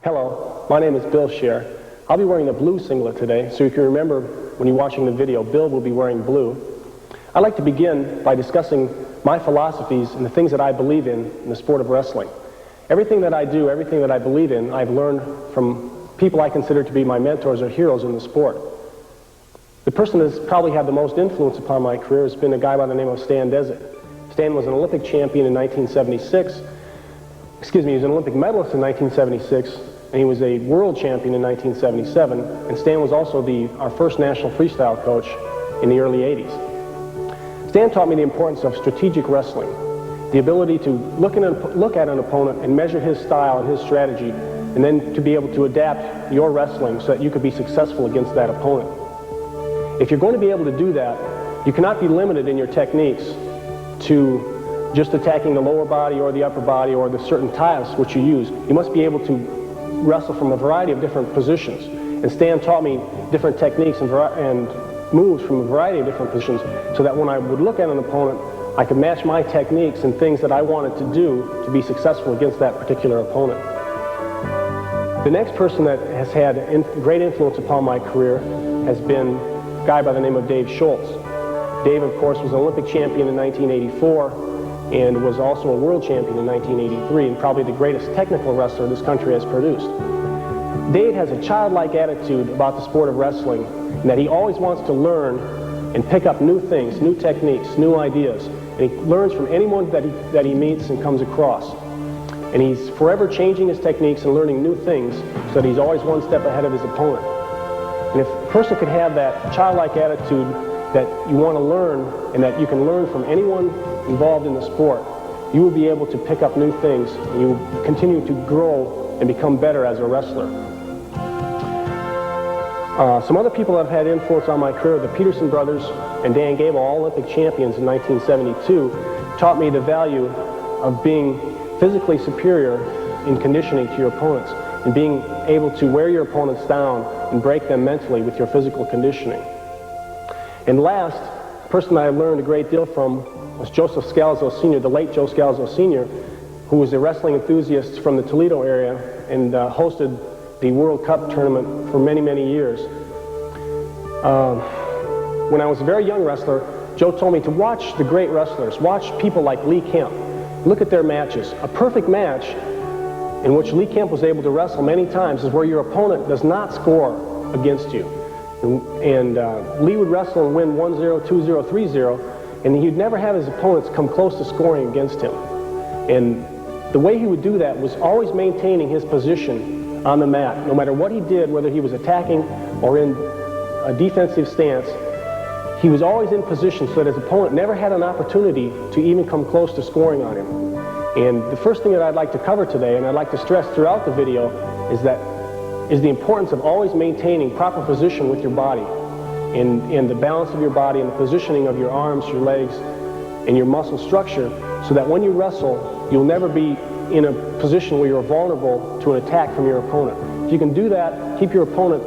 Hello, my name is Bill Sherr. I'll be wearing the blue singlet today, so you can remember when you're watching the video, Bill will be wearing blue. I'd like to begin by discussing my philosophies and the things that I believe in the sport of wrestling. Everything that I do, everything that I believe in, I've learned from people I consider to be my mentors or heroes in the sport. The person that's probably had the most influence upon my career has been a guy by the name of Stan Desitt. Stan was an Olympic champion in 1976. He was an Olympic medalist in 1976, and he was a world champion in 1977, and Stan was also our first national freestyle coach in the early 80s. Stan taught me the importance of strategic wrestling, the ability to look at an opponent and measure his style and his strategy, and then to be able to adapt your wrestling so that you could be successful against that opponent. If you're going to be able to do that, you cannot be limited in your techniques to just attacking the lower body or the upper body or the certain tiles which you use. You must be able to wrestle from a variety of different positions. And Stan taught me different techniques and moves from a variety of different positions so that when I would look at an opponent, I could match my techniques and things that I wanted to do to be successful against that particular opponent. The next person that has had great influence upon my career has been a guy by the name of Dave Schultz. Dave, of course, was an Olympic champion in 1984 and was also a world champion in 1983 and probably the greatest technical wrestler this country has produced. Dave has a childlike attitude about the sport of wrestling in that he always wants to learn and pick up new things, new techniques, new ideas. And he learns from anyone that he meets and comes across. And he's forever changing his techniques and learning new things so that he's always one step ahead of his opponent. And if a person could have that childlike attitude that you want to learn and that you can learn from anyone involved in the sport, you will be able to pick up new things and you will continue to grow and become better as a wrestler. Some other people that have had influence on my career, the Peterson brothers and Dan Gable, all Olympic champions in 1972, taught me the value of being physically superior in conditioning to your opponents and being able to wear your opponents down and break them mentally with your physical conditioning. And last, the person that I learned a great deal from was Joseph Scalzo Sr., the late Joe Scalzo Sr., who was a wrestling enthusiast from the Toledo area and hosted the World Cup tournament for many, many years. When I was a very young wrestler, Joe told me to watch the great wrestlers, watch people like Lee Kemp, look at their matches. A perfect match in which Lee Kemp was able to wrestle many times is where your opponent does not score against you. And Lee would wrestle and win 1-0, 2-0, 3-0, and he'd never have his opponents come close to scoring against him. And the way he would do that was always maintaining his position on the mat. No matter what he did, whether he was attacking or in a defensive stance, he was always in position so that his opponent never had an opportunity to even come close to scoring on him. And the first thing that I'd like to cover today, and I'd like to stress throughout the video, is the importance of always maintaining proper position with your body and the balance of your body and the positioning of your arms, your legs, and your muscle structure so that when you wrestle, you'll never be in a position where you're vulnerable to an attack from your opponent. If you can do that, keep your opponent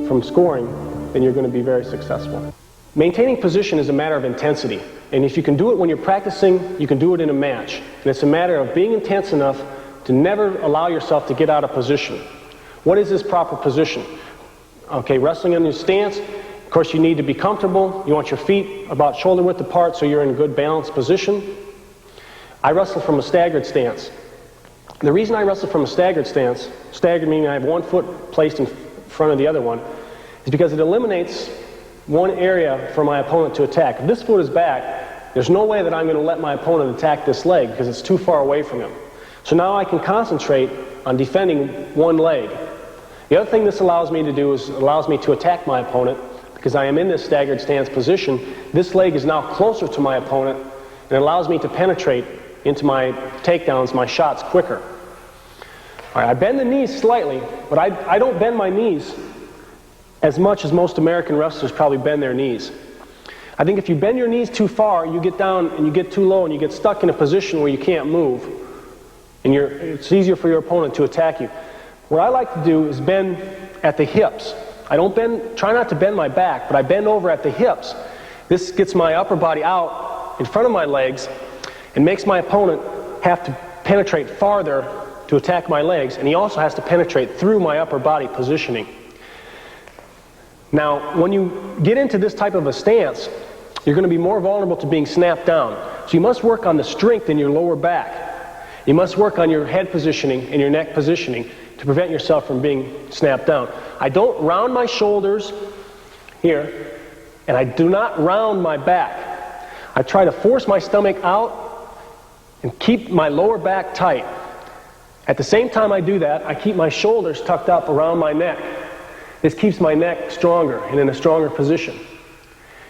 from scoring, then you're going to be very successful. Maintaining position is a matter of intensity. And if you can do it when you're practicing, you can do it in a match. And it's a matter of being intense enough to never allow yourself to get out of position. What is this proper position? Okay, wrestling in your stance, of course you need to be comfortable. You want your feet about shoulder width apart so you're in a good balanced position. I wrestle from a staggered stance. The reason I wrestle from a staggered stance, staggered meaning I have one foot placed in front of the other one, is because it eliminates one area for my opponent to attack. If this foot is back, there's no way that I'm going to let my opponent attack this leg because it's too far away from him. So now I can concentrate on defending one leg. The other thing this allows me to do is it allows me to attack my opponent because I am in this staggered stance position. This leg is now closer to my opponent and it allows me to penetrate into my takedowns, my shots quicker. All right, I bend the knees slightly, but I don't bend my knees as much as most American wrestlers probably bend their knees. I think if you bend your knees too far, you get down and you get too low and you get stuck in a position where you can't move. And it's easier for your opponent to attack you. What I like to do is bend at the hips. I don't try not to bend my back, but I bend over at the hips. This gets my upper body out in front of my legs and makes my opponent have to penetrate farther to attack my legs, and he also has to penetrate through my upper body positioning. Now, when you get into this type of a stance, you're going to be more vulnerable to being snapped down. So you must work on the strength in your lower back. You must work on your head positioning and your neck positioning to prevent yourself from being snapped down. I don't round my shoulders here, and I do not round my back. I try to force my stomach out and keep my lower back tight. At the same time I do that, I keep my shoulders tucked up around my neck. This keeps my neck stronger and in a stronger position.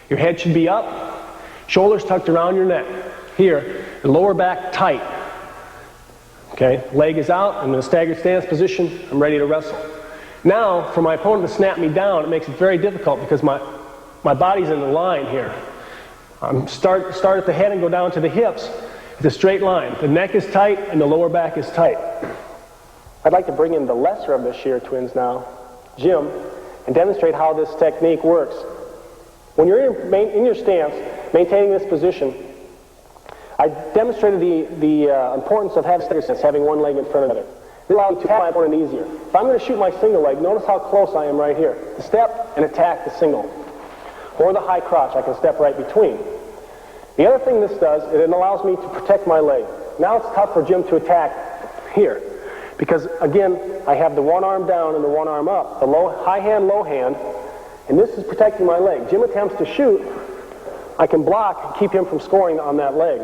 Your head should be up, shoulders tucked around your neck. Here, the lower back tight. Okay, leg is out, I'm in a staggered stance position, I'm ready to wrestle. Now, for my opponent to snap me down, it makes it very difficult because my body's in the line here. Start at the head and go down to the hips. It's a straight line. The neck is tight and the lower back is tight. I'd like to bring in the lesser of the Sherr twins now, Jim, and demonstrate how this technique works. When you're in your stance, maintaining this position, I demonstrated the importance of having one leg in front of the other. This allows me to attack my opponent easier. If I'm going to shoot my single leg, notice how close I am right here. To step and attack the single. Or the high crotch, I can step right between. The other thing this does, it allows me to protect my leg. Now it's tough for Jim to attack here. Because again, I have the one arm down and the one arm up. The high hand, low hand, and this is protecting my leg. Jim attempts to shoot, I can block and keep him from scoring on that leg.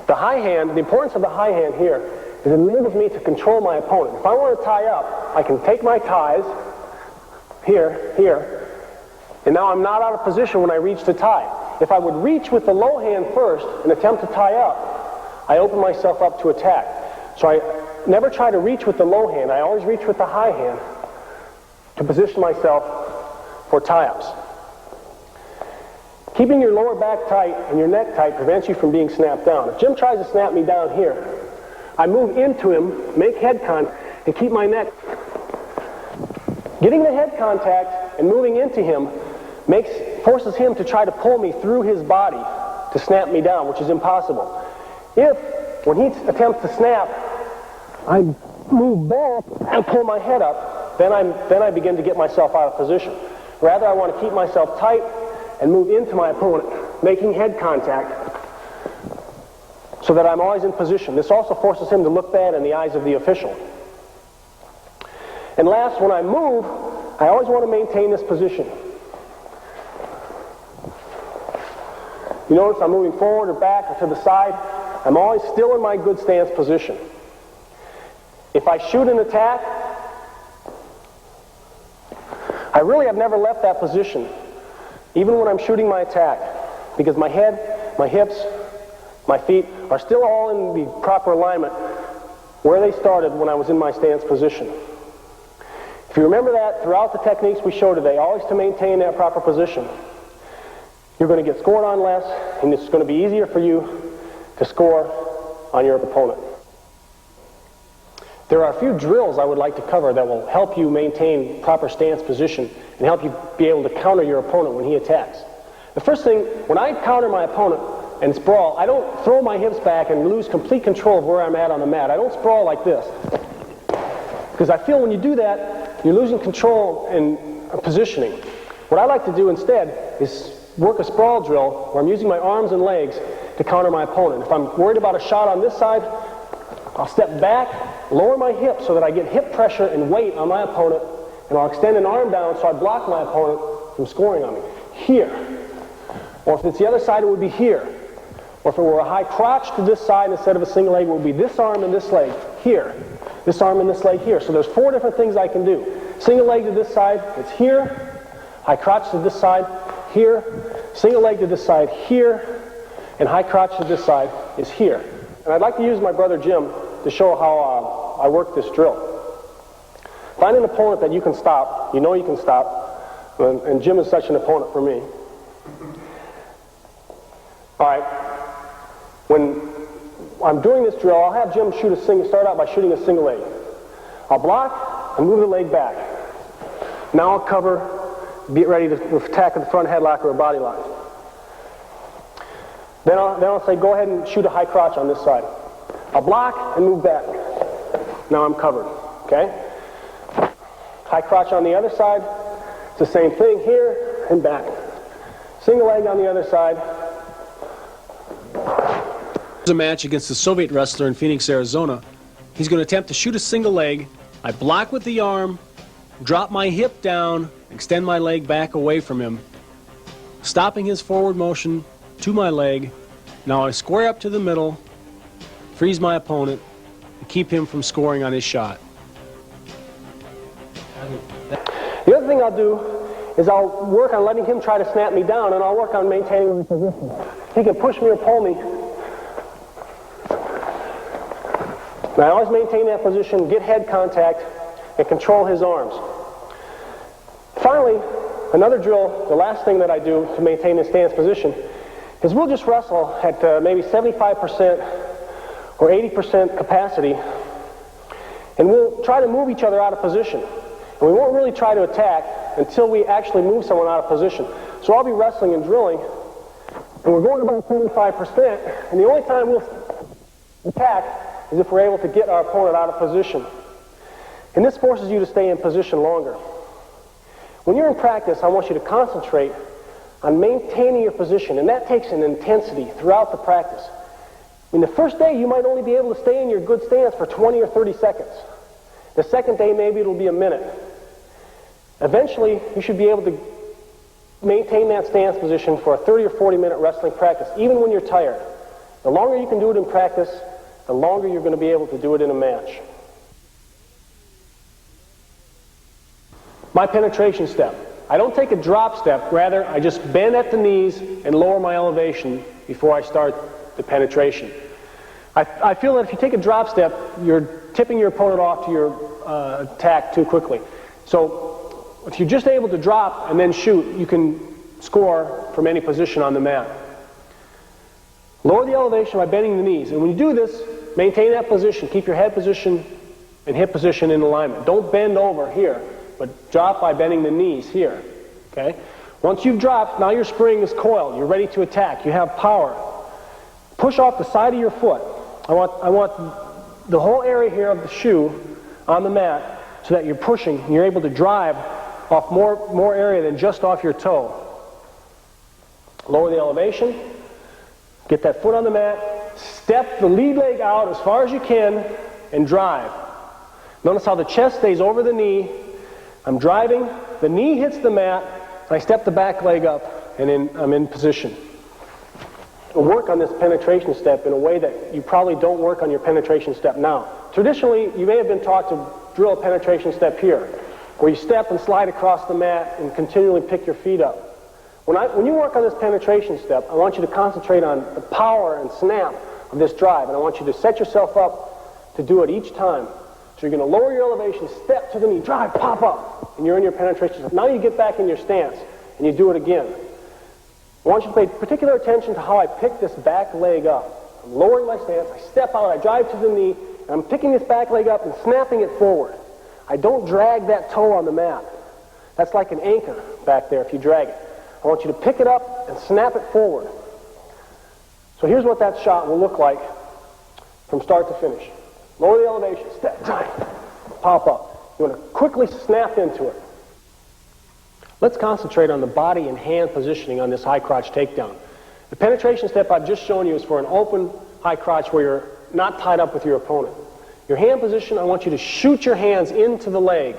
The high hand, the importance of the high hand here is it enables me to control my opponent. If I want to tie up, I can take my ties here, and now I'm not out of position when I reach to tie. If I would reach with the low hand first and attempt to tie up, I open myself up to attack. So I never try to reach with the low hand. I always reach with the high hand to position myself for tie-ups. Keeping your lower back tight and your neck tight prevents you from being snapped down. If Jim tries to snap me down here, I move into him, make head contact, and keep my neck. Getting the head contact and moving into him forces him to try to pull me through his body to snap me down, which is impossible. If, when he attempts to snap, I move back and pull my head up, then I begin to get myself out of position. Rather, I want to keep myself tight and move into my opponent, making head contact so that I'm always in position. This also forces him to look bad in the eyes of the official. And last, when I move, I always want to maintain this position. You notice I'm moving forward or back or to the side. I'm always still in my good stance position. If I shoot an attack, I really have never left that position, even when I'm shooting my attack, because my head, my hips, my feet are still all in the proper alignment where they started when I was in my stance position. If you remember that throughout the techniques we show today, always to maintain that proper position, you're going to get scored on less, and it's going to be easier for you to score on your opponent. There are a few drills I would like to cover that will help you maintain proper stance position and help you be able to counter your opponent when he attacks. The first thing, when I counter my opponent and sprawl, I don't throw my hips back and lose complete control of where I'm at on the mat. I don't sprawl like this. Because I feel when you do that, you're losing control and positioning. What I like to do instead is work a sprawl drill where I'm using my arms and legs to counter my opponent. If I'm worried about a shot on this side, I'll step back, lower my hips so that I get hip pressure and weight on my opponent, and I'll extend an arm down so I block my opponent from scoring on me. Here. Or if it's the other side, it would be here. Or if it were a high crotch to this side instead of a single leg, it would be this arm and this leg here. This arm and this leg here. So there's 4 different things I can do. Single leg to this side, it's here. High crotch to this side, here. Single leg to this side, here. And high crotch to this side is here. And I'd like to use my brother Jim to show how I work this drill. Find an opponent that you can stop. You know you can stop. And Jim is such an opponent for me. All right. When I'm doing this drill, I'll have Jim start out by shooting a single leg. I'll block and move the leg back. Now I'll cover, get ready to attack with a front headlock or a body lock. Then I'll say, go ahead and shoot a high crotch on this side. I'll block and move back. Now I'm covered, okay? High crotch on the other side. It's the same thing here and back. Single leg on the other side. There's a match against a Soviet wrestler in Phoenix, Arizona. He's going to attempt to shoot a single leg. I block with the arm, drop my hip down, extend my leg back away from him, stopping his forward motion to my leg. Now I square up to the middle, freeze my opponent, and keep him from scoring on his shot. The other thing I'll do is I'll work on letting him try to snap me down, and I'll work on maintaining my position. He can push me or pull me. And I always maintain that position, get head contact, and control his arms. Finally, another drill, the last thing that I do to maintain this stance position, is we'll just wrestle at maybe 75% or 80% capacity, and we'll try to move each other out of position. And we won't really try to attack until we actually move someone out of position. So I'll be wrestling and drilling, and we're going about 75%, and the only time we'll attack is if we're able to get our opponent out of position. And this forces you to stay in position longer. When you're in practice, I want you to concentrate on maintaining your position, and that takes an intensity throughout the practice. I mean, the first day you might only be able to stay in your good stance for 20 or 30 seconds. The second day maybe it'll be a minute. Eventually you should be able to maintain that stance position for a 30 or 40 minute wrestling practice, even when you're tired. The longer you can do it in practice, the longer you're going to be able to do it in a match. My penetration step. I don't take a drop step, rather I just bend at the knees and lower my elevation before I start the penetration. I feel that if you take a drop step, you're tipping your opponent off to your attack too quickly. So if you're just able to drop and then shoot, you can score from any position on the mat. Lower the elevation by bending the knees. And when you do this, maintain that position. Keep your head position and hip position in alignment. Don't bend over here, but drop by bending the knees here. Okay? Once you've dropped, now your spring is coiled. You're ready to attack. You have power. Push off the side of your foot. I want the whole area here of the shoe on the mat so that you're pushing and you're able to drive off more area than just off your toe. Lower the elevation. Get that foot on the mat. Step the lead leg out as far as you can and drive. Notice how the chest stays over the knee. I'm driving, the knee hits the mat, and I step the back leg up, and I'm in position. We'll work on this penetration step in a way that you probably don't work on your penetration step now. Traditionally, you may have been taught to drill a penetration step here, where you step and slide across the mat and continually pick your feet up. When you work on this penetration step, I want you to concentrate on the power and snap of this drive, and I want you to set yourself up to do it each time. So you're going to lower your elevation, step to the knee, drive, pop up, and you're in your penetration step. Now you get back in your stance, and you do it again. I want you to pay particular attention to how I pick this back leg up. I'm lowering my stance, I step out, I drive to the knee, and I'm picking this back leg up and snapping it forward. I don't drag that toe on the mat. That's like an anchor back there if you drag it. I want you to pick it up and snap it forward. So here's what that shot will look like from start to finish. Lower the elevation, step, drive, pop up. You want to quickly snap into it. Let's concentrate on the body and hand positioning on this high crotch takedown. The penetration step I've just shown you is for an open high crotch where you're not tied up with your opponent. Your hand position, I want you to shoot your hands into the leg,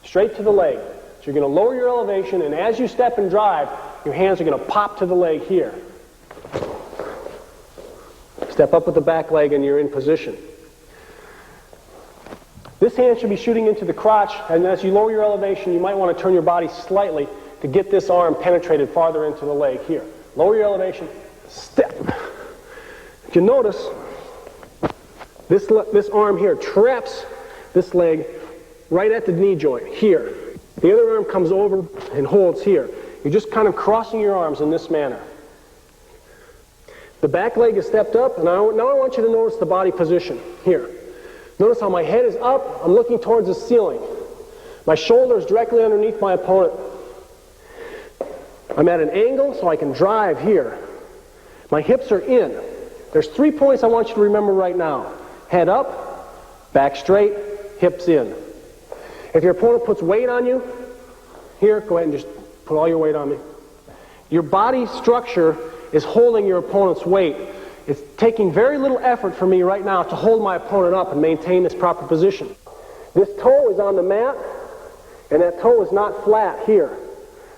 straight to the leg. So you're going to lower your elevation, and as you step and drive, your hands are going to pop to the leg here. Step up with the back leg and you're in position. This hand should be shooting into the crotch, and as you lower your elevation, you might want to turn your body slightly to get this arm penetrated farther into the leg here. Lower your elevation, step. If you notice, this arm here traps this leg right at the knee joint here. The other arm comes over and holds here. You're just kind of crossing your arms in this manner. The back leg is stepped up, and now I want you to notice the body position here. Notice how my head is up, I'm looking towards the ceiling. My shoulder is directly underneath my opponent. I'm at an angle so I can drive here. My hips are in. There's 3 points I want you to remember right now. Head up, back straight, hips in. If your opponent puts weight on you, here, go ahead and just put all your weight on me. Your body structure is holding your opponent's weight. It's taking very little effort for me right now to hold my opponent up and maintain this proper position. This toe is on the mat, and that toe is not flat here.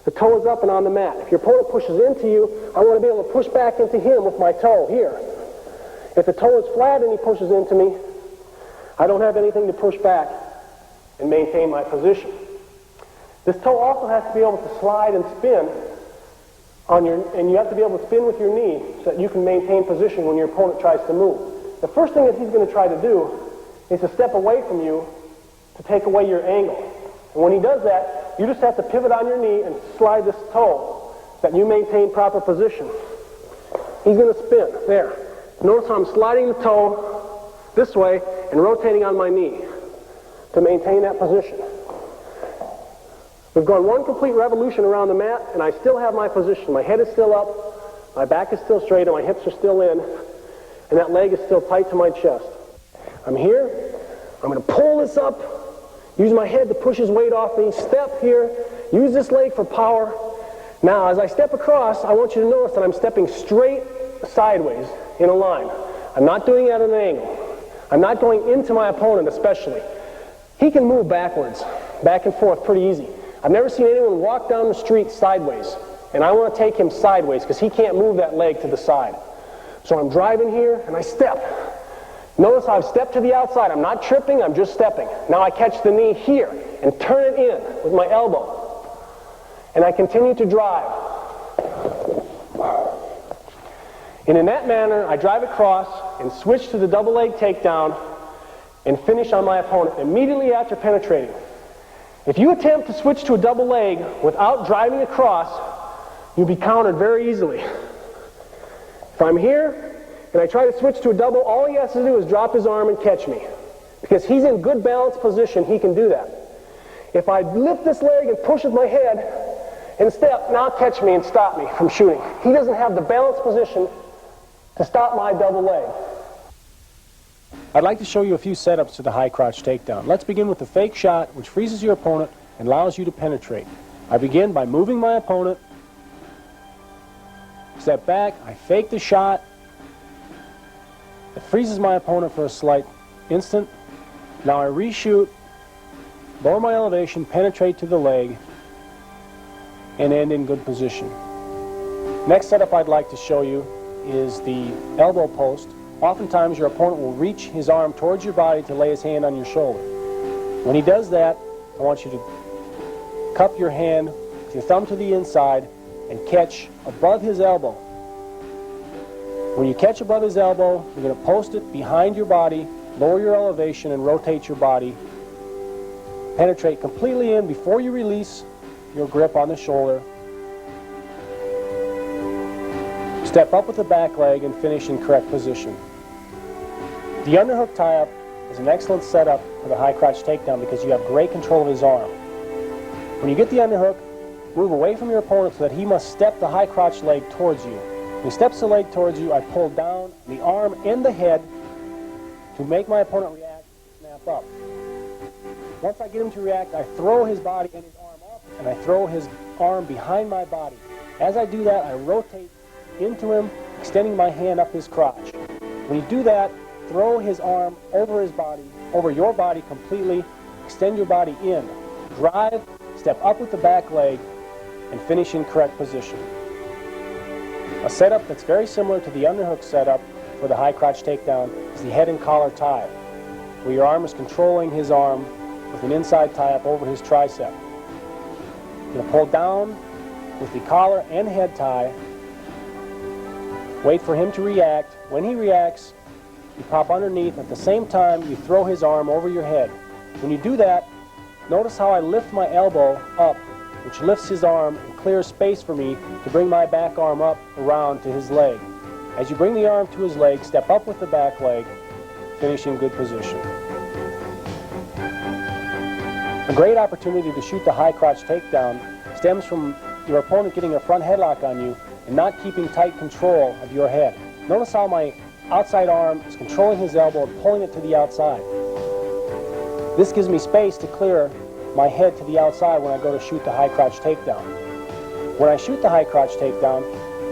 The toe is up and on the mat. If your opponent pushes into you, I want to be able to push back into him with my toe here. If the toe is flat and he pushes into me, I don't have anything to push back and maintain my position. This toe also has to be able to slide and spin and you have to be able to spin with your knee so that you can maintain position when your opponent tries to move. The first thing that he's going to try to do is to step away from you to take away your angle. And when he does that, you just have to pivot on your knee and slide this toe so that you maintain proper position. He's going to spin. There. Notice how I'm sliding the toe this way and rotating on my knee to maintain that position. We've gone one complete revolution around the mat, and I still have my position. My head is still up, my back is still straight, and my hips are still in, and that leg is still tight to my chest. I'm here. I'm going to pull this up, use my head to push his weight off me, step here, use this leg for power. Now, as I step across, I want you to notice that I'm stepping straight sideways in a line. I'm not doing it at an angle. I'm not going into my opponent especially. He can move backwards, back and forth pretty easy. I've never seen anyone walk down the street sideways, and I want to take him sideways because he can't move that leg to the side. So I'm driving here, and I step. Notice how I've stepped to the outside. I'm not tripping, I'm just stepping. Now I catch the knee here and turn it in with my elbow. And I continue to drive. And in that manner, I drive across and switch to the double leg takedown and finish on my opponent immediately after penetrating. If you attempt to switch to a double leg without driving across, you'll be countered very easily. If I'm here and I try to switch to a double, all he has to do is drop his arm and catch me. Because he's in good balanced position, he can do that. If I lift this leg and push with my head and step, now catch me and stop me from shooting. He doesn't have the balanced position to stop my double leg. I'd like to show you a few setups to the high crotch takedown. Let's begin with the fake shot, which freezes your opponent and allows you to penetrate. I begin by moving my opponent, step back, I fake the shot. It freezes my opponent for a slight instant. Now I reshoot, lower my elevation, penetrate to the leg, and end in good position. Next setup I'd like to show you is the elbow post. Oftentimes your opponent will reach his arm towards your body to lay his hand on your shoulder. When he does that, I want you to cup your hand with your thumb to the inside and catch above his elbow. When you catch above his elbow, you're going to post it behind your body, lower your elevation, and rotate your body. Penetrate completely in before you release your grip on the shoulder. Step up with the back leg and finish in correct position. The underhook tie-up is an excellent setup for the high crotch takedown because you have great control of his arm. When you get the underhook, move away from your opponent so that he must step the high crotch leg towards you. When he steps the leg towards you, I pull down the arm and the head to make my opponent react and snap up. Once I get him to react, I throw his body and his arm up, and I throw his arm behind my body. As I do that, I rotate into him, extending my hand up his crotch. When you do that, throw his arm over his body, over your body completely, extend your body in, drive, step up with the back leg, and finish in correct position. A setup that's very similar to the underhook setup for the high crotch takedown is the head and collar tie, where your arm is controlling his arm with an inside tie-up over his tricep. You're going to pull down with the collar and head tie. Wait for him to react. When he reacts, you pop underneath. At the same time, you throw his arm over your head. When you do that, notice how I lift my elbow up, which lifts his arm and clears space for me to bring my back arm up around to his leg. As you bring the arm to his leg, step up with the back leg, finish in good position. A great opportunity to shoot the high crotch takedown stems from your opponent getting a front headlock on you and not keeping tight control of your head. Notice how my outside arm is controlling his elbow and pulling it to the outside. This gives me space to clear my head to the outside when I go to shoot the high crotch takedown. When I shoot the high crotch takedown,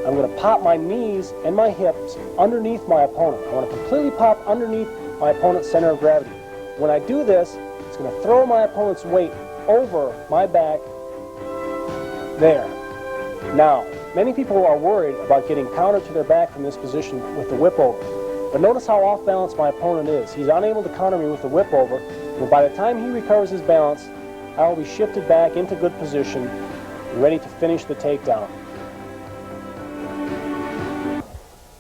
I'm going to pop my knees and my hips underneath my opponent. I want to completely pop underneath my opponent's center of gravity. When I do this, it's going to throw my opponent's weight over my back there. Now, many people are worried about getting countered to their back from this position with the whip over. But notice how off balance my opponent is. He's unable to counter me with the whip over, and by the time he recovers his balance, I will be shifted back into good position, ready to finish the takedown.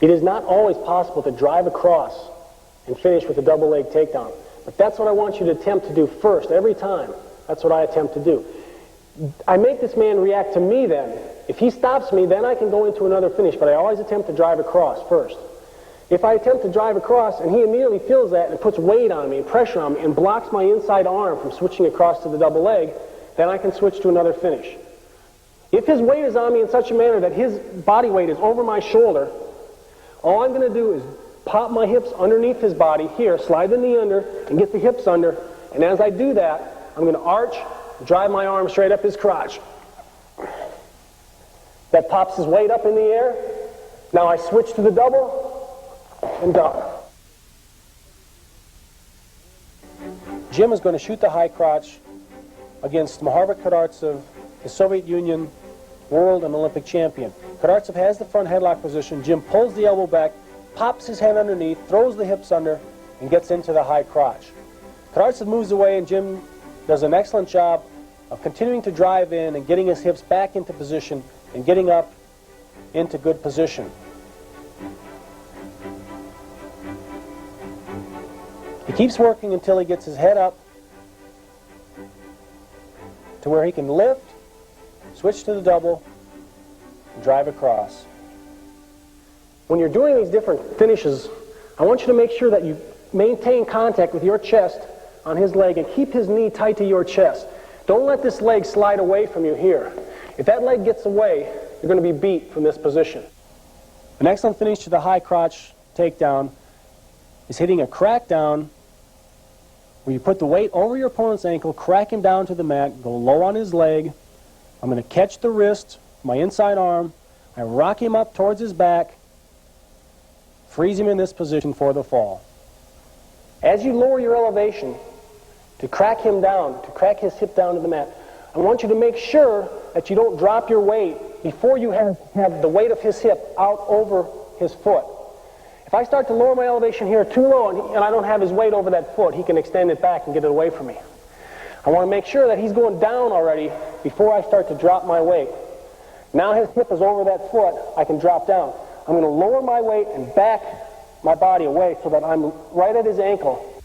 It is not always possible to drive across and finish with a double leg takedown, but that's what I want you to attempt to do first, every time. That's what I attempt to do. I make this man react to me then. If he stops me, then I can go into another finish, but I always attempt to drive across first. If I attempt to drive across and he immediately feels that and puts weight on me and pressure on me and blocks my inside arm from switching across to the double leg, then I can switch to another finish. If his weight is on me in such a manner that his body weight is over my shoulder, all I'm going to do is pop my hips underneath his body here, slide the knee under, and get the hips under, and as I do that, I'm going to arch, drive my arm straight up his crotch. That pops his weight up in the air. Now I switch to the double, and done. Jim is going to shoot the high crotch against Maharvik Kharartsev, the Soviet Union world and Olympic champion. Kharartsev has the front headlock position. Jim pulls the elbow back, pops his head underneath, throws the hips under, and gets into the high crotch. Kharartsev moves away, and Jim does an excellent job of continuing to drive in and getting his hips back into position and getting up into good position. He keeps working until he gets his head up to where he can lift, switch to the double, and drive across. When you're doing these different finishes, I want you to make sure that you maintain contact with your chest on his leg and keep his knee tight to your chest. Don't let this leg slide away from you here. If that leg gets away, you're going to be beat from this position. An excellent finish to the high crotch takedown is hitting a crack down where you put the weight over your opponent's ankle, crack him down to the mat, go low on his leg. I'm going to catch the wrist, my inside arm. I rock him up towards his back, freeze him in this position for the fall. As you lower your elevation to crack him down, to crack his hip down to the mat, I want you to make sure that you don't drop your weight before you have the weight of his hip out over his foot. If I start to lower my elevation here too low and I don't have his weight over that foot, he can extend it back and get it away from me. I want to make sure that he's going down already before I start to drop my weight. Now his hip is over that foot, I can drop down. I'm going to lower my weight and back my body away so that I'm right at his ankle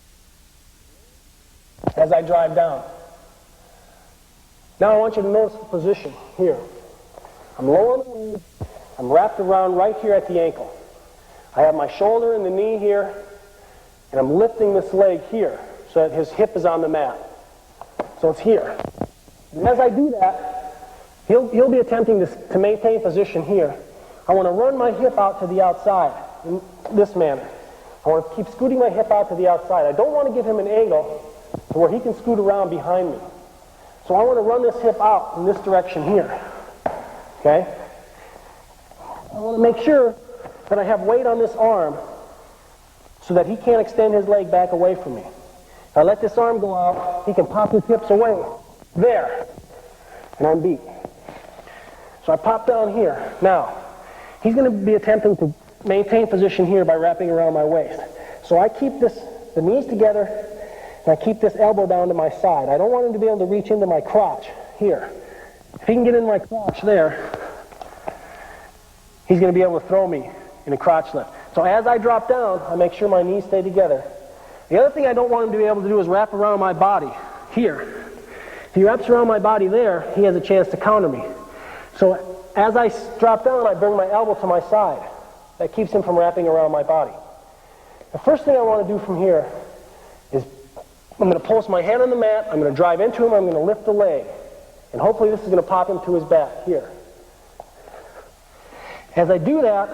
as I drive down. Now I want you to notice the position here. I'm low on the knee, I'm wrapped around right here at the ankle. I have my shoulder and the knee here, and I'm lifting this leg here so that his hip is on the mat. So it's here. And as I do that, he'll be attempting to maintain position here. I want to run my hip out to the outside in this manner. I want to keep scooting my hip out to the outside. I don't want to give him an angle to where he can scoot around behind me. So I want to run this hip out in this direction here. Okay? I want to make sure that I have weight on this arm so that he can't extend his leg back away from me. If I let this arm go out, he can pop his hips away. There. And I'm beat. So I pop down here. Now, he's going to be attempting to maintain position here by wrapping around my waist. So I keep the knees together, and I keep this elbow down to my side. I don't want him to be able to reach into my crotch here. If he can get in my crotch there, he's going to be able to throw me in a crotch lift. So as I drop down, I make sure my knees stay together. The other thing I don't want him to be able to do is wrap around my body here. If he wraps around my body there, he has a chance to counter me. So as I drop down, I bring my elbow to my side. That keeps him from wrapping around my body. The first thing I want to do from here is I'm going to post my hand on the mat, I'm going to drive into him, I'm going to lift the leg. And hopefully this is going to pop him to his back here. As I do that,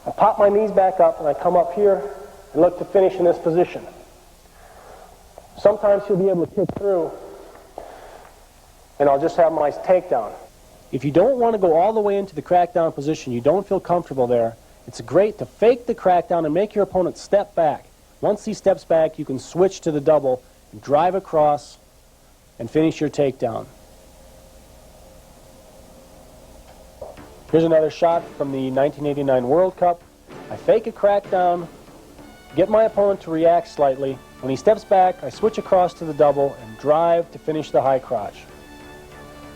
I'm pop my knees back up and I come up here and look to finish in this position. Sometimes he'll be able to kick through and I'll just have my takedown. If you don't want to go all the way into the crackdown position, you don't feel comfortable there, it's great to fake the crackdown and make your opponent step back. Once he steps back, you can switch to the double, and drive across, and finish your takedown. Here's another shot from the 1989 World Cup. I fake a crackdown, get my opponent to react slightly. When he steps back, I switch across to the double and drive to finish the high crotch,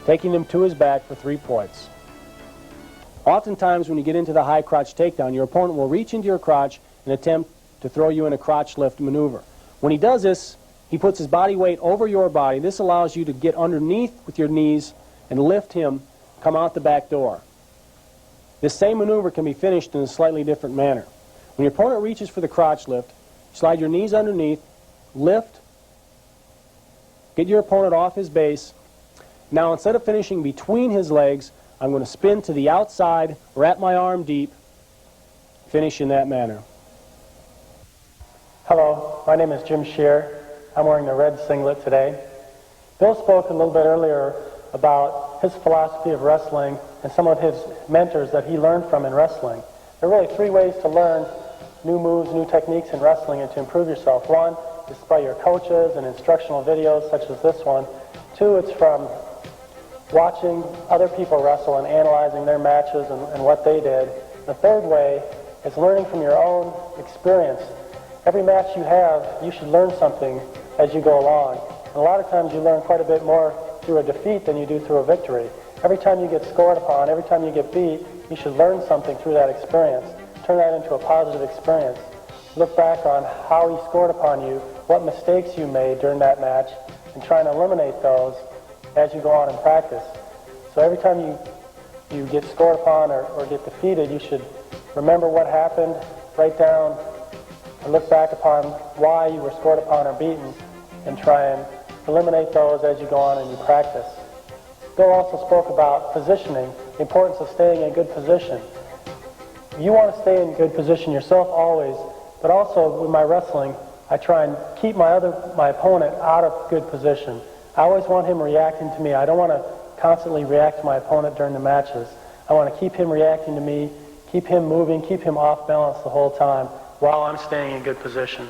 taking him to his back for 3 points. Oftentimes when you get into the high crotch takedown, your opponent will reach into your crotch and attempt to throw you in a crotch lift maneuver. When he does this, he puts his body weight over your body. This allows you to get underneath with your knees and lift him, come out the back door. This same maneuver can be finished in a slightly different manner. When your opponent reaches for the crotch lift, slide your knees underneath, lift, get your opponent off his base. Now instead of finishing between his legs, I'm going to spin to the outside, wrap my arm deep, finish in that manner. Hello, my name is Jim Sherr. I'm wearing the red singlet today. Bill spoke a little bit earlier about his philosophy of wrestling and some of his mentors that he learned from in wrestling. There are really 3 ways to learn new moves, new techniques in wrestling and to improve yourself. 1 is by your coaches and instructional videos such as this one. 2, it's from watching other people wrestle and analyzing their matches and what they did. The 3rd way is learning from your own experience. Every match you have, you should learn something as you go along. And a lot of times you learn quite a bit more through a defeat than you do through a victory. Every time you get scored upon, every time you get beat, you should learn something through that experience. Turn that into a positive experience. Look back on how he scored upon you, what mistakes you made during that match, and try and eliminate those as you go on in practice. So every time you get scored upon or get defeated, you should remember what happened, write down, and look back upon why you were scored upon or beaten, and try and eliminate those as you go on and you practice. Bill also spoke about positioning, the importance of staying in a good position. You want to stay in good position yourself always, but also with my wrestling, I try and keep my opponent out of good position. I always want him reacting to me. I don't want to constantly react to my opponent during the matches. I want to keep him reacting to me, keep him moving, keep him off balance the whole time while I'm staying in good position.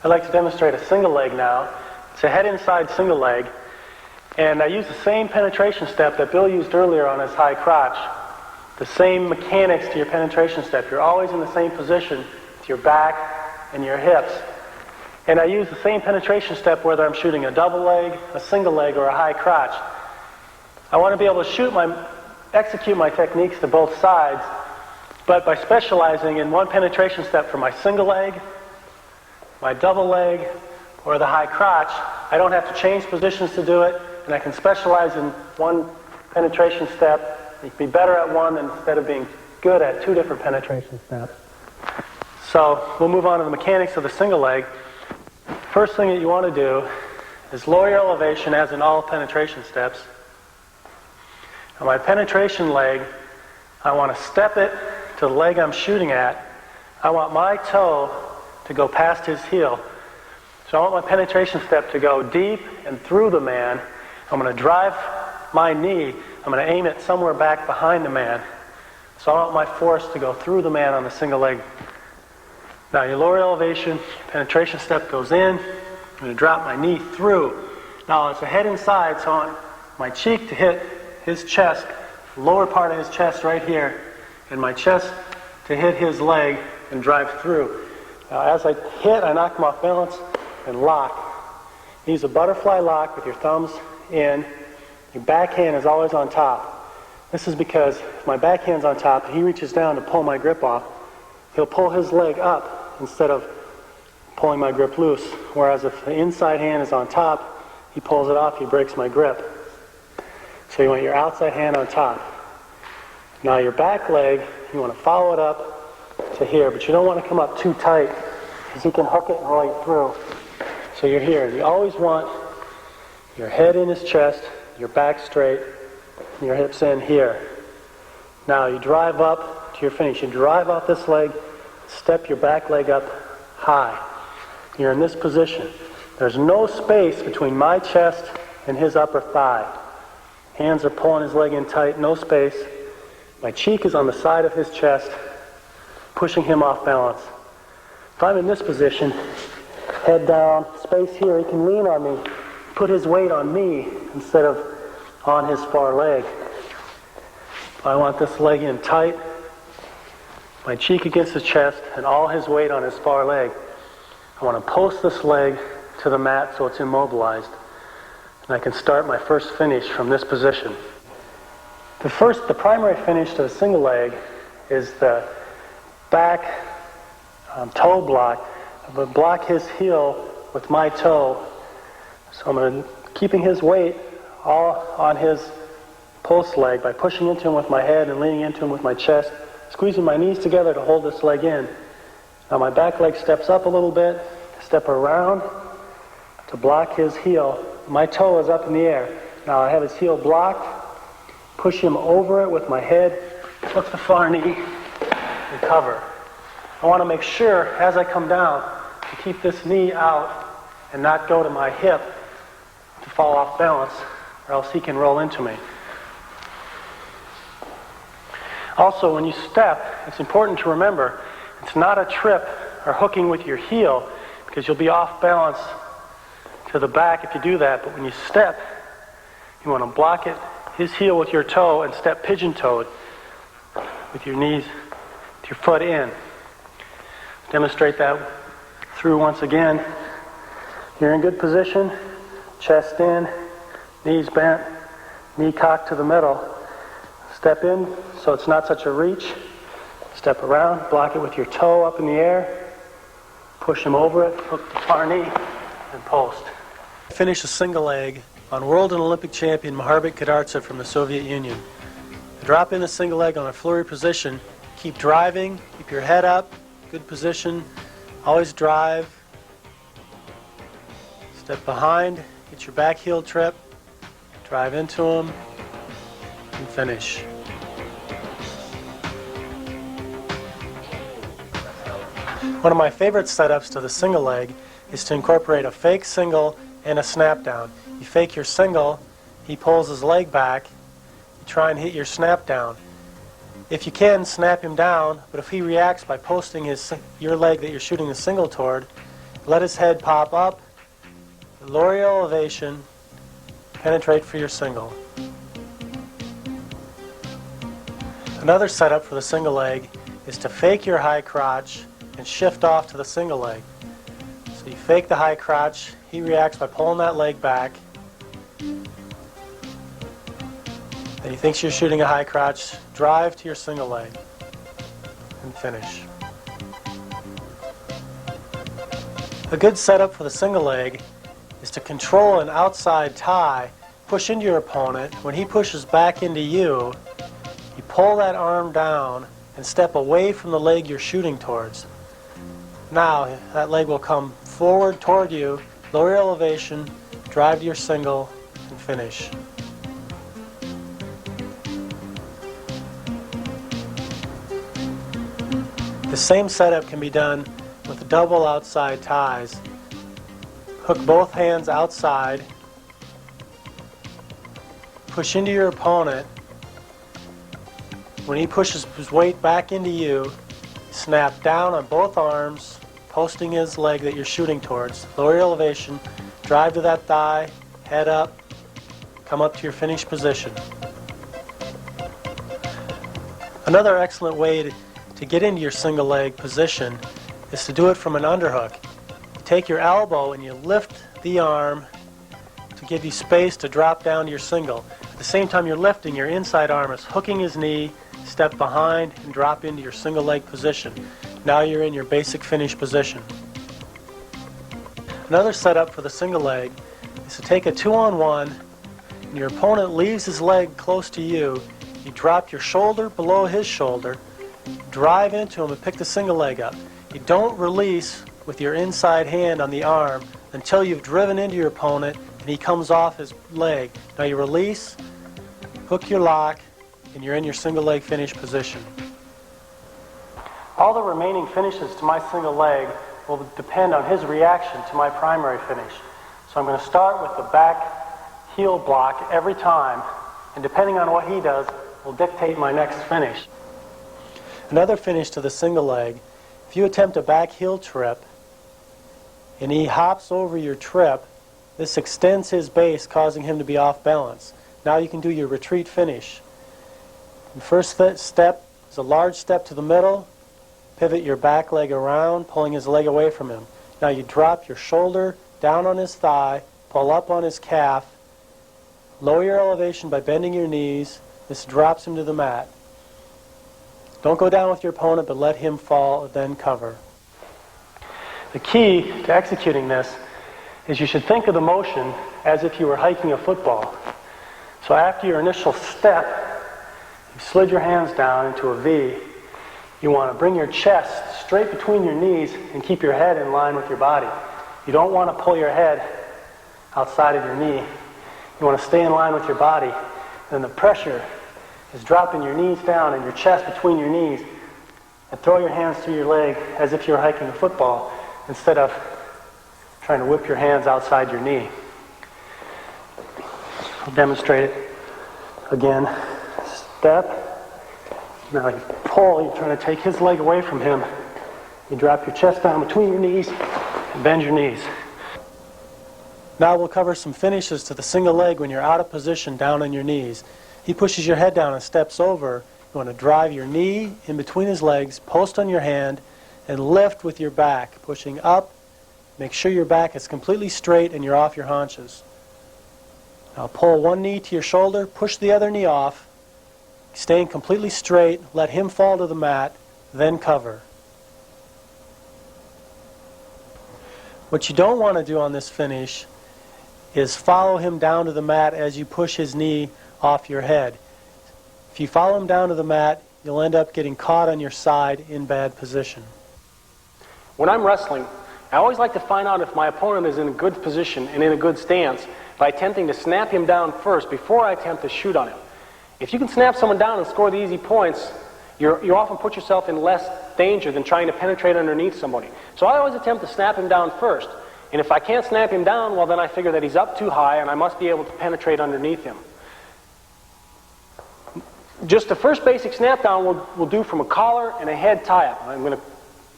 I'd like to demonstrate a single leg now. It's a head inside single leg, and I use the same penetration step that Bill used earlier on his high crotch. The same mechanics to your penetration step. You're always in the same position with your back and your hips. And I use the same penetration step whether I'm shooting a double leg, a single leg, or a high crotch. I want to be able to execute my techniques to both sides, but by specializing in one penetration step for my single leg, my double leg, or the high crotch, I don't have to change positions to do it, and I can specialize in one penetration step. You can be better at one instead of being good at 2 different penetration steps. So we'll move on to the mechanics of the single leg. First thing that you want to do is lower your elevation as in all penetration steps. On my penetration leg, I want to step it to the leg I'm shooting at. I want my toe to go past his heel. So I want my penetration step to go deep and through the man. I'm going to drive my knee. I'm going to aim it somewhere back behind the man. So I want my force to go through the man on the single leg. Now you lower elevation, penetration step goes in. I'm going to drop my knee through. Now it's a head inside, so I want my cheek to hit his chest, lower part of his chest right here, and my chest to hit his leg and drive through. Now as I hit, I knock him off balance and lock. Use a butterfly lock with your thumbs in. Your backhand is always on top. This is because if my backhand's on top and he reaches down to pull my grip off, he'll pull his leg up instead of pulling my grip loose. Whereas if the inside hand is on top, he pulls it off, he breaks my grip. So you want your outside hand on top. Now your back leg, you want to follow it up to here, but you don't want to come up too tight because he can hook it and roll you through. So you're here. You always want your head in his chest, your back straight, and your hips in here. Now you drive up to your finish. You drive off this leg, step your back leg up high. You're in this position. There's no space between my chest and his upper thigh. Hands are pulling his leg in tight, no space. My cheek is on the side of his chest, pushing him off balance. If I'm in this position, head down, space here, he can lean on me, put his weight on me instead of on his far leg. If I want this leg in tight, my cheek against his chest and all his weight on his far leg, I want to post this leg to the mat so it's immobilized. And I can start my first finish from this position. The primary finish to the single leg is the back toe block. I'm going to block his heel with my toe. So I'm going to, keeping his weight all on his post leg by pushing into him with my head and leaning into him with my chest, squeezing my knees together to hold this leg in. Now my back leg steps up a little bit, step around to block his heel. My toe is up in the air. Now I have his heel blocked, push him over it with my head, hook the far knee, and cover. I want to make sure as I come down to keep this knee out and not go to my hip to fall off balance, or else he can roll into me. Also, when you step, it's important to remember it's not a trip or hooking with your heel, because you'll be off balance to the back if you do that. But when you step, you want to block it, his heel with your toe, and step pigeon-toed with your knees, with your foot in. Demonstrate that through once again. You're in good position, chest in, knees bent, knee cocked to the middle. Step in so it's not such a reach. Step around, block it with your toe up in the air, push him over it, hook the far knee, and post. Finish a single leg on world and Olympic champion Maharbek Kadartsev from the Soviet Union. Drop in the single leg on a flurry position. Keep driving, keep your head up, good position, always drive. Step behind, get your back heel trip, drive into him, and finish. One of my favorite setups to the single leg is to incorporate a fake single and a snap down. You fake your single, he pulls his leg back, you try and hit your snap down. If you can, snap him down, but if he reacts by posting your leg that you're shooting the single toward, let his head pop up, lower your elevation, penetrate for your single. Another setup for the single leg is to fake your high crotch and shift off to the single leg. So you fake the high crotch, he reacts by pulling that leg back. Then he thinks you're shooting a high crotch, drive to your single leg, and finish. A good setup for the single leg is to control an outside tie, push into your opponent. When he pushes back into you, you pull that arm down and step away from the leg you're shooting towards. Now, that leg will come forward toward you, lower your elevation, drive to your single, and finish. The same setup can be done with double outside ties. Hook both hands outside, push into your opponent. When he pushes his weight back into you, snap down on both arms, posting his leg that you're shooting towards. Lower your elevation, drive to that thigh, head up, come up to your finished position. Another excellent way to get into your single leg position is to do it from an underhook. You take your elbow and you lift the arm to give you space to drop down to your single. At the same time you're lifting, your inside arm is hooking his knee, step behind, and drop into your single leg position. Now you're in your basic finish position. Another setup for the single leg is to take a 2-on-1, and your opponent leaves his leg close to you. You drop your shoulder below his shoulder, drive into him and pick the single leg up. You don't release with your inside hand on the arm until you've driven into your opponent and he comes off his leg. Now you release, hook your lock, and you're in your single leg finish position. All the remaining finishes to my single leg will depend on his reaction to my primary finish. So I'm going to start with the back heel block every time, and depending on what he does will dictate my next finish. Another finish to the single leg, if you attempt a back heel trip and he hops over your trip, this extends his base, causing him to be off balance. Now you can do your retreat finish. The first step is a large step to the middle, pivot your back leg around, pulling his leg away from him. Now you drop your shoulder down on his thigh, pull up on his calf, lower your elevation by bending your knees. This drops him to the mat. Don't go down with your opponent, but let him fall, then cover. The key to executing this is you should think of the motion as if you were hiking a football. So after your initial step, you slid your hands down into a V. You want to bring your chest straight between your knees and keep your head in line with your body. You don't want to pull your head outside of your knee. You want to stay in line with your body. Then the pressure is dropping your knees down and your chest between your knees, and throw your hands through your leg as if you're hiking a football instead of trying to whip your hands outside your knee. I'll demonstrate it again. Step. Now you pull, you're trying to take his leg away from him. You drop your chest down between your knees and bend your knees. Now we'll cover some finishes to the single leg when you're out of position down on your knees. He pushes your head down and steps over. You want to drive your knee in between his legs, post on your hand, and lift with your back, pushing up. Make sure your back is completely straight and you're off your haunches. Now pull one knee to your shoulder, push the other knee off, staying completely straight, let him fall to the mat, then cover. What you don't want to do on this finish is follow him down to the mat as you push his knee off your head. If you follow him down to the mat, you'll end up getting caught on your side in bad position. When I'm wrestling, I always like to find out if my opponent is in a good position and in a good stance by attempting to snap him down first before I attempt to shoot on him. If you can snap someone down and score the easy points, you often put yourself in less danger than trying to penetrate underneath somebody. So I always attempt to snap him down first. And if I can't snap him down, well then I figure that he's up too high and I must be able to penetrate underneath him. Just the first basic snap down we'll do from a collar and a head tie-up. I'm going to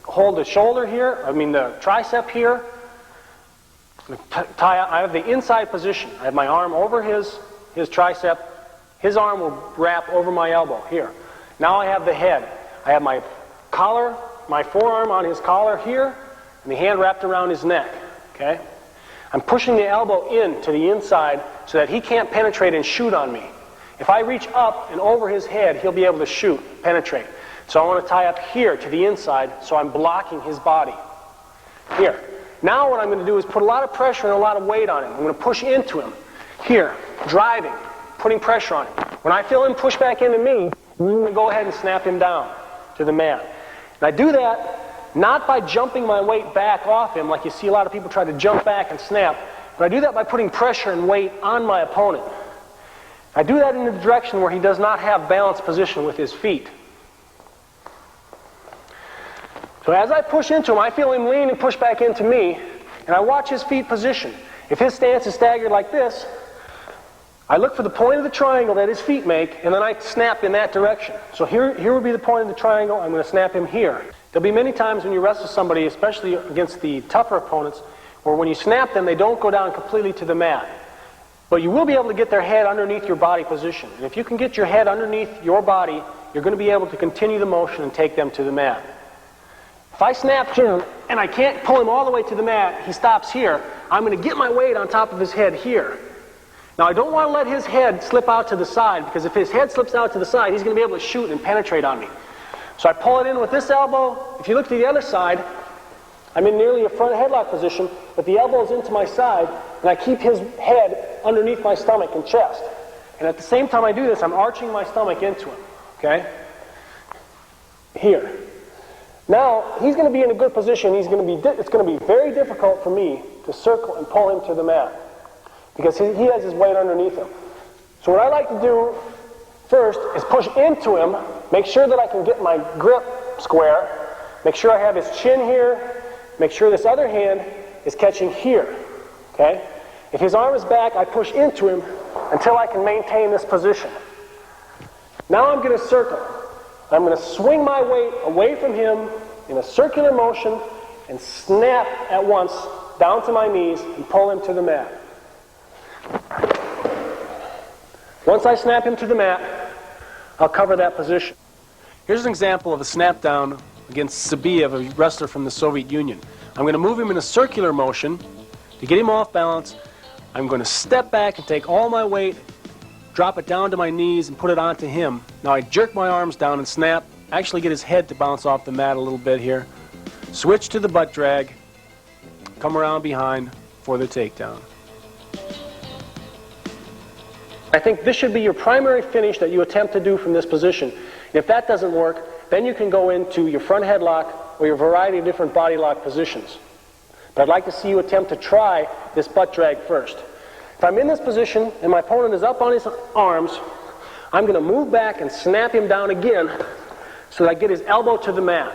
hold the shoulder here, the tricep here. I have the inside position. I have my arm over his tricep. His arm will wrap over my elbow here. Now I have the head. I have my collar, my forearm on his collar here, and the hand wrapped around his neck. Okay? I'm pushing the elbow in to the inside so that he can't penetrate and shoot on me. If I reach up and over his head, he'll be able to shoot, penetrate. So I want to tie up here to the inside so I'm blocking his body. Here. Now what I'm going to do is put a lot of pressure and a lot of weight on him. I'm going to push into him. Here. Driving. Putting pressure on him. When I feel him push back into me, I'm going to go ahead and snap him down to the mat. And I do that not by jumping my weight back off him like you see a lot of people try to jump back and snap, but I do that by putting pressure and weight on my opponent. I do that in the direction where he does not have balanced position with his feet. So as I push into him, I feel him lean and push back into me, and I watch his feet position. If his stance is staggered like this, I look for the point of the triangle that his feet make, and then I snap in that direction. So here would be the point of the triangle. I'm going to snap him here. There'll be many times when you wrestle somebody, especially against the tougher opponents, where when you snap them, they don't go down completely to the mat. But you will be able to get their head underneath your body position. And if you can get your head underneath your body, you're going to be able to continue the motion and take them to the mat. If I snap him and I can't pull him all the way to the mat, he stops here, I'm going to get my weight on top of his head here. Now I don't want to let his head slip out to the side, because if his head slips out to the side, he's going to be able to shoot and penetrate on me. So I pull it in with this elbow. If you look to the other side, I'm in nearly a front headlock position, but the elbow is into my side, and I keep his head underneath my stomach and chest. And at the same time I do this, I'm arching my stomach into him. Okay? Here. Now, he's going to be in a good position. It's going to be very difficult for me to circle and pull him to the mat, because he has his weight underneath him. So what I like to do first is push into him, make sure that I can get my grip square, Make sure I have his chin here. Make sure this other hand is catching here. Okay? If his arm is back, I push into him until I can maintain this position. Now I'm going to circle. I'm going to swing my weight away from him in a circular motion and snap at once down to my knees and pull him to the mat. Once I snap him to the mat, I'll cover that position. Here's an example of a snap down against Sabiev, a wrestler from the Soviet Union. I'm going to move him in a circular motion. To get him off balance, I'm going to step back and take all my weight, drop it down to my knees and put it onto him. Now I jerk my arms down and snap, actually get his head to bounce off the mat a little bit here. Switch to the butt drag, come around behind for the takedown. I think this should be your primary finish that you attempt to do from this position. If that doesn't work, then you can go into your front headlock or your variety of different body lock positions. But I'd like to see you attempt to try this butt drag first. If I'm in this position and my opponent is up on his arms, I'm going to move back and snap him down again so that I get his elbow to the mat.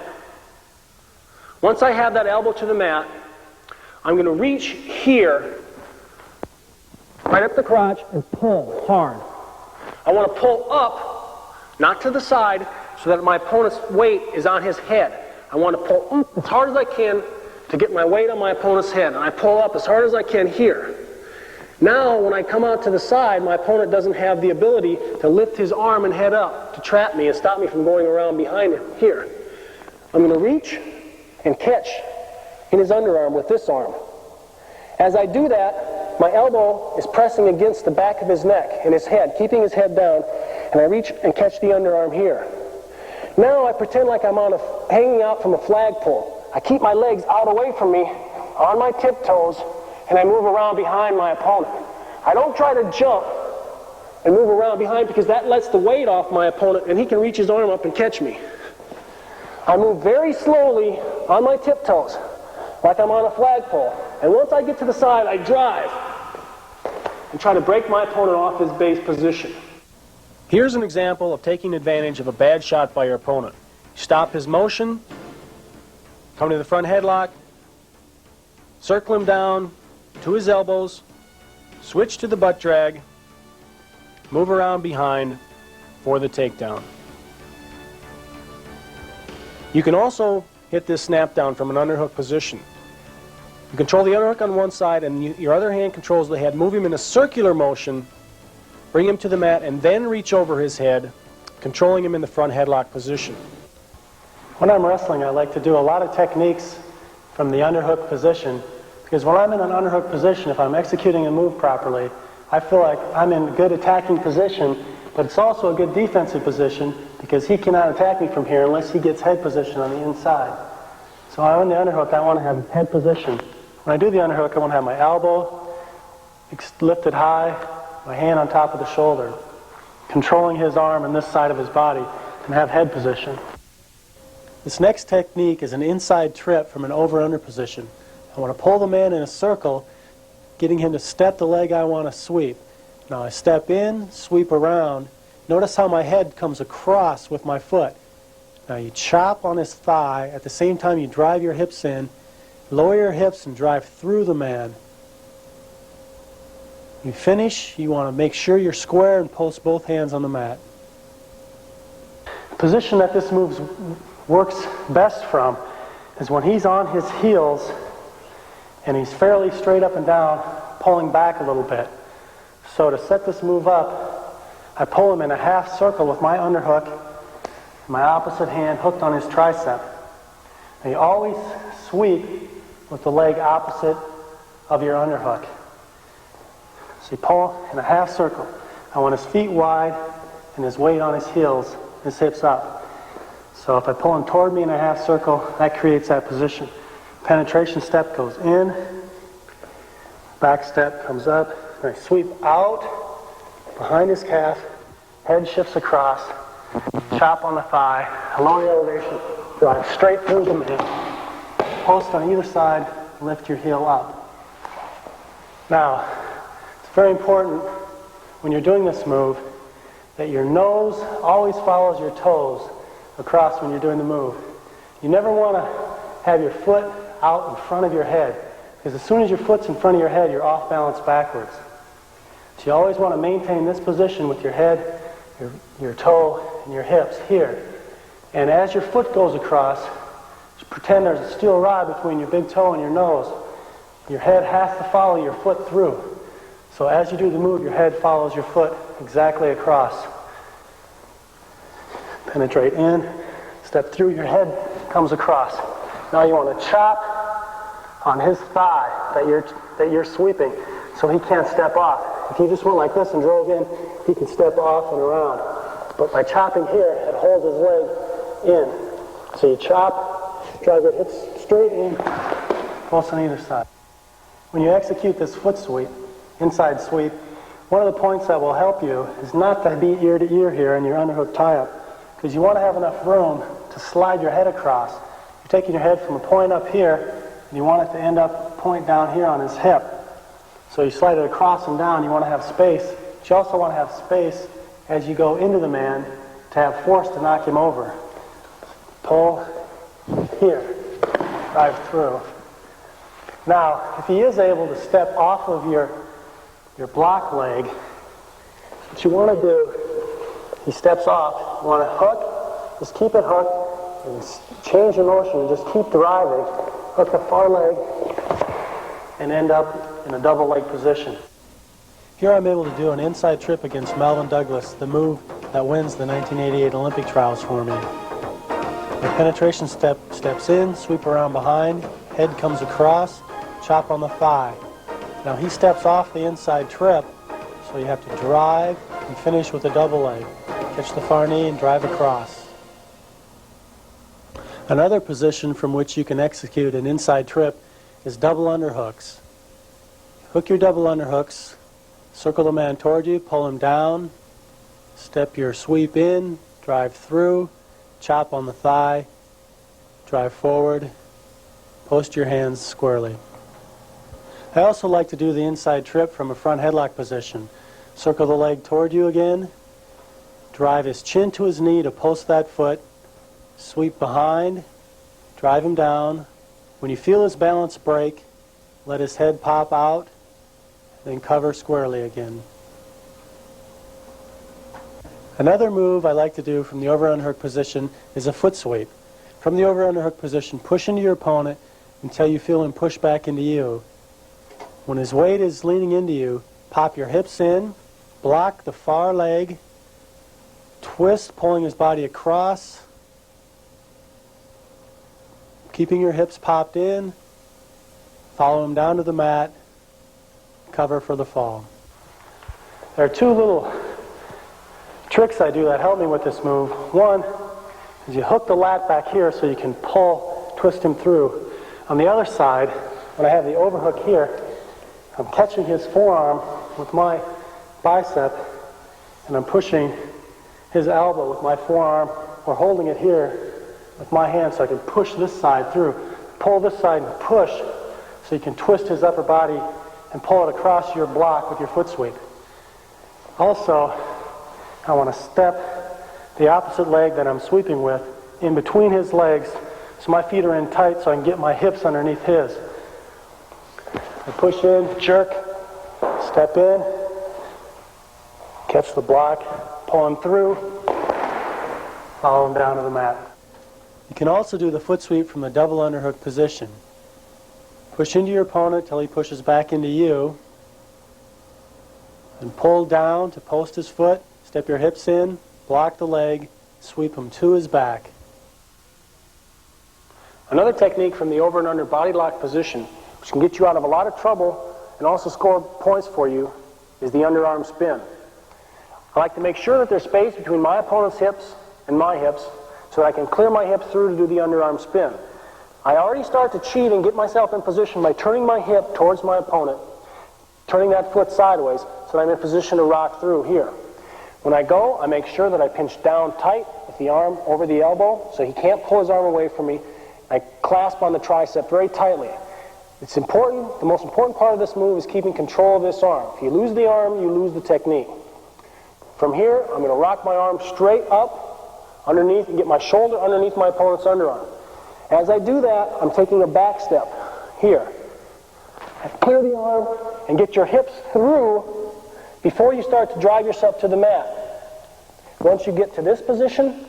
Once I have that elbow to the mat, I'm going to reach here, right up the crotch, and pull hard. I want to pull up, not to the side, so that my opponent's weight is on his head. I want to pull up as hard as I can to get my weight on my opponent's head. And I pull up as hard as I can here. Now, when I come out to the side, my opponent doesn't have the ability to lift his arm and head up to trap me and stop me from going around behind him here. I'm going to reach and catch in his underarm with this arm. As I do that, my elbow is pressing against the back of his neck and his head, keeping his head down, and I reach and catch the underarm here. Now I pretend like I'm hanging out from a flagpole. I keep my legs out away from me, on my tiptoes, and I move around behind my opponent. I don't try to jump and move around behind because that lets the weight off my opponent and he can reach his arm up and catch me. I move very slowly on my tiptoes, like I'm on a flagpole. And once I get to the side, I drive and try to break my opponent off his base position. Here's an example of taking advantage of a bad shot by your opponent. Stop his motion, come to the front headlock, circle him down to his elbows, switch to the butt drag, move around behind for the takedown. You can also hit this snap down from an underhook position. You control the underhook on one side and your other hand controls the head. Move him in a circular motion, bring him to the mat, and then reach over his head, controlling him in the front headlock position. When I'm wrestling, I like to do a lot of techniques from the underhook position, because when I'm in an underhook position, if I'm executing a move properly, I feel like I'm in a good attacking position, but it's also a good defensive position because he cannot attack me from here unless he gets head position on the inside. So when I'm in the underhook, I want to have head position. When I do the underhook, I want to have my elbow lifted high, my hand on top of the shoulder, controlling his arm and this side of his body, and have head position. This next technique is an inside trip from an over-under position. I want to pull the man in a circle, getting him to step the leg I want to sweep. Now I step in, sweep around. Notice how my head comes across with my foot. Now you chop on his thigh. At the same time you drive your hips in. Lower your hips and drive through the man. You finish, you want to make sure you're square and post both hands on the mat. The position that this move works best from is when he's on his heels and he's fairly straight up and down, pulling back a little bit. So to set this move up, I pull him in a half circle with my underhook, my opposite hand hooked on his tricep. And you always sweep with the leg opposite of your underhook. So you pull in a half circle. I want his feet wide and his weight on his heels, his hips up. So if I pull him toward me in a half circle, that creates that position. Penetration step goes in, back step comes up, and I sweep out behind his calf, head shifts across, chop on the thigh, lower your elevation, drive straight through the man, post on either side, lift your heel up. Now, it's very important when you're doing this move that your nose always follows your toes across when you're doing the move. You never want to have your foot out in front of your head, because as soon as your foot's in front of your head, you're off balance backwards. So you always want to maintain this position with your head, your toe, and your hips here. And as your foot goes across, pretend there's a steel rod between your big toe and your nose. Your head has to follow your foot through. So as you do the move, your head follows your foot exactly across. Penetrate in, step through, your head comes across. Now you want to chop on his thigh that you're sweeping so he can't step off. If you just went like this and drove in, he can step off and around. But by chopping here, it holds his leg in. So you chop, drive your hips straight in, close on either side. When you execute this foot sweep, inside sweep, one of the points that will help you is not to be ear to ear here in your underhook tie-up, because you want to have enough room to slide your head across. You're taking your head from a point up here, and you want it to end up point down here on his hip. So you slide it across and down, you want to have space. But you also want to have space as you go into the man to have force to knock him over. Pull here, drive through. Now, if he is able to step off of your block leg, what you want to do, he steps off, you want to hook, just keep it hooked, and change your motion, and just keep driving, hook the far leg, and end up in a double leg position. Here I'm able to do an inside trip against Melvin Douglas, the move that wins the 1988 Olympic trials for me. The penetration steps in, sweep around behind, head comes across, chop on the thigh. Now he steps off the inside trip, so you have to drive and finish with a double leg. Catch the far knee and drive across. Another position from which you can execute an inside trip is double underhooks. Hook your double underhooks, circle the man toward you, pull him down, step your sweep in, drive through, chop on the thigh, drive forward, post your hands squarely. I also like to do the inside trip from a front headlock position. Circle the leg toward you again, drive his chin to his knee to post that foot, sweep behind, drive him down. When you feel his balance break, let his head pop out, then cover squarely again. Another move I like to do from the over-underhook position is a foot sweep. From the over-underhook position, push into your opponent until you feel him push back into you. When his weight is leaning into you, pop your hips in, block the far leg, twist, pulling his body across, keeping your hips popped in, follow him down to the mat, cover for the fall. There are two little tricks I do that help me with this move. One is you hook the lat back here so you can pull, twist him through. On the other side, when I have the overhook here, I'm catching his forearm with my bicep, and I'm pushing his elbow with my forearm, or holding it here with my hand so I can push this side through. Pull this side and push so you can twist his upper body and pull it across your block with your foot sweep. Also, I want to step the opposite leg that I'm sweeping with in between his legs so my feet are in tight so I can get my hips underneath his. I push in, jerk, step in, catch the block, pull him through, follow him down to the mat. You can also do the foot sweep from the double underhook position. Push into your opponent till he pushes back into you, and pull down to post his foot, step your hips in, block the leg, sweep him to his back. Another technique from the over and under body lock position, which can get you out of a lot of trouble and also score points for you, is the underarm spin. I like to make sure that there's space between my opponent's hips and my hips so that I can clear my hips through to do the underarm spin. I already start to cheat and get myself in position by turning my hip towards my opponent, turning that foot sideways so that I'm in position to rock through here. When I go, I make sure that I pinch down tight with the arm over the elbow so he can't pull his arm away from me. I clasp on the tricep very tightly. It's important, the most important part of this move is keeping control of this arm. If you lose the arm, you lose the technique. From here, I'm going to rock my arm straight up underneath and get my shoulder underneath my opponent's underarm. As I do that, I'm taking a back step here. Clear the arm and get your hips through before you start to drive yourself to the mat. Once you get to this position,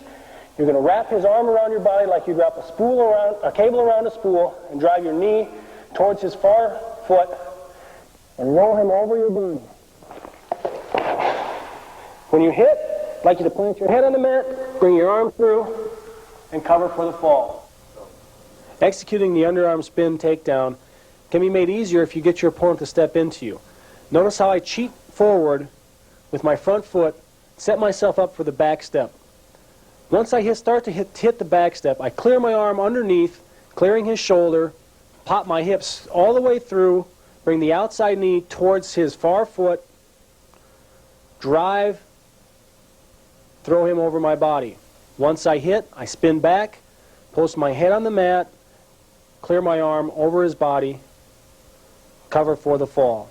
you're going to wrap his arm around your body like you'd wrap a cable around a spool, and drive your knee towards his far foot and roll him over your body. When you hit, I'd like you to plant your head on the mat, bring your arm through, and cover for the fall. Executing the underarm spin takedown can be made easier if you get your opponent to step into you. Notice how I cheat forward with my front foot, set myself up for the back step. Once I start to hit the back step, I clear my arm underneath, clearing his shoulder, pop my hips all the way through, bring the outside knee towards his far foot, drive, throw him over my body. Once I hit, I spin back, post my head on the mat, clear my arm over his body, cover for the fall.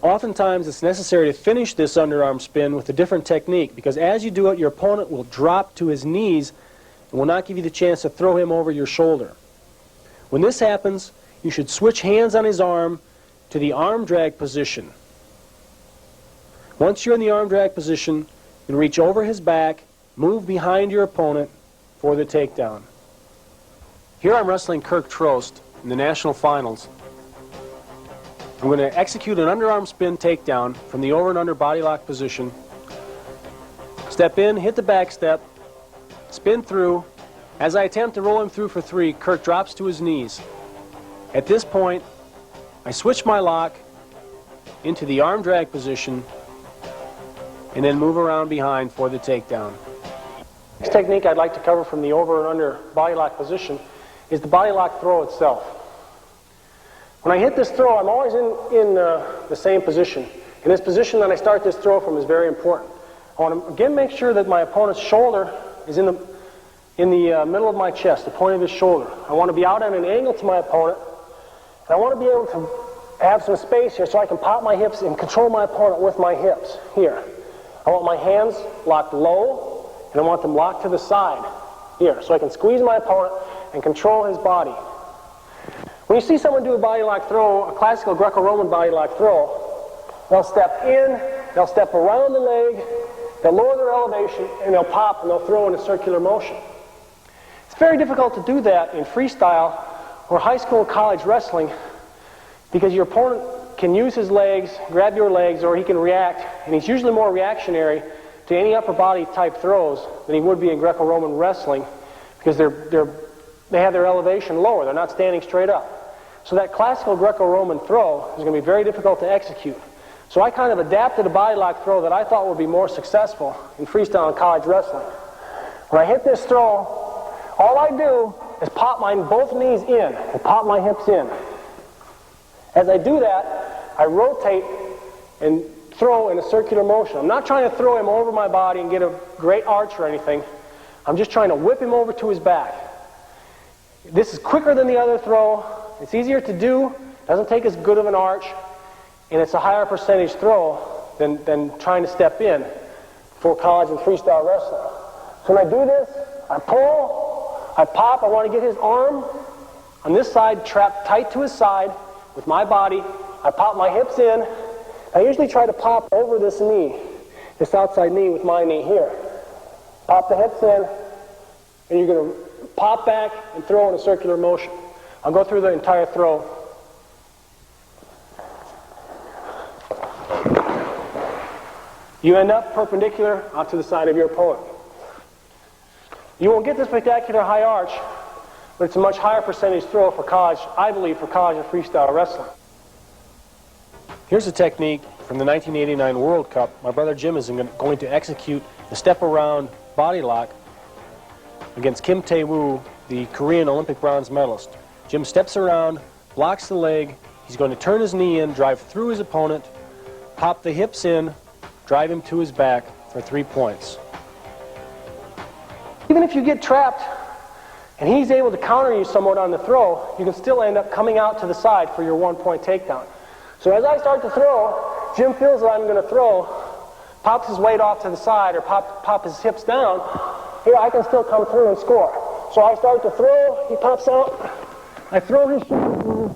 Oftentimes it's necessary to finish this underarm spin with a different technique, because as you do it, your opponent will drop to his knees and will not give you the chance to throw him over your shoulder. When this happens, you should switch hands on his arm to the arm drag position. Once you're in the arm drag position, you can reach over his back, move behind your opponent for the takedown. Here I'm wrestling Kirk Trost in the national finals. I'm going to execute an underarm spin takedown from the over and under body lock position. Step in, hit the back step, spin through. As I attempt to roll him through for 3, Kirk drops to his knees. At this point, I switch my lock into the arm drag position and then move around behind for the takedown. Next technique I'd like to cover from the over and under body lock position is the body lock throw itself. When I hit this throw, I'm always in the same position. And this position that I start this throw from is very important. I want to again make sure that my opponent's shoulder is in the middle of my chest, the point of his shoulder. I want to be out at an angle to my opponent. And I want to be able to have some space here so I can pop my hips and control my opponent with my hips here. I want my hands locked low, and I want them locked to the side here, so I can squeeze my opponent and control his body. When you see someone do a body lock throw, a classical Greco-Roman body lock throw, they'll step in, they'll step around the leg, they'll lower their elevation, and they'll pop and they'll throw in a circular motion. It's very difficult to do that in freestyle or high school and college wrestling, because your opponent can use his legs, grab your legs, or he can react, and he's usually more reactionary to any upper body type throws than he would be in Greco-Roman wrestling, because they have their elevation lower. They're not standing straight up. So that classical Greco-Roman throw is going to be very difficult to execute. So I kind of adapted a body lock throw that I thought would be more successful in freestyle and college wrestling. When I hit this throw, all I do is pop my both knees in and pop my hips in. As I do that, I rotate and throw in a circular motion. I'm not trying to throw him over my body and get a great arch or anything. I'm just trying to whip him over to his back. This is quicker than the other throw. It's easier to do, doesn't take as good of an arch, and it's a higher percentage throw than trying to step in for college and freestyle wrestling. So when I do this, I pull, I pop, I want to get his arm on this side trapped tight to his side with my body. I pop my hips in. I usually try to pop over this knee, this outside knee with my knee here. Pop the hips in, and you're going to pop back and throw in a circular motion. I'll go through the entire throw. You end up perpendicular out to the side of your opponent. You won't get the spectacular high arch, but it's a much higher percentage throw for college, I believe, for college and freestyle wrestling. Here's a technique from the 1989 World Cup. My brother Jim is going to execute the step around body lock against Kim Tae-woo, the Korean Olympic bronze medalist. Jim steps around, blocks the leg. He's going to turn his knee in, drive through his opponent, pop the hips in, drive him to his back for 3 points. Even if you get trapped and he's able to counter you somewhat on the throw, you can still end up coming out to the side for your 1-point takedown. So as I start to throw, Jim feels that I'm going to throw, pops his weight off to the side or pop his hips down. Here I can still come through and score. So I start to throw, he pops out, I throw his shoulder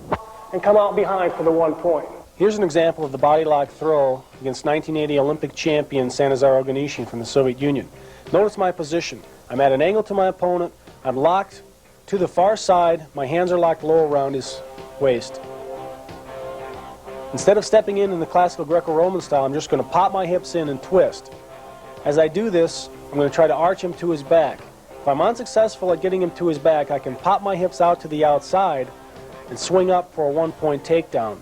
and come out behind for the 1 point. Here's an example of the body lock throw against 1980 Olympic champion Sanazar Oganishin from the Soviet Union. Notice my position. I'm at an angle to my opponent. I'm locked to the far side. My hands are locked low around his waist. Instead of stepping in the classical Greco-Roman style, I'm just going to pop my hips in and twist. As I do this, I'm going to try to arch him to his back. If I'm unsuccessful at getting him to his back, I can pop my hips out to the outside and swing up for a 1 point takedown.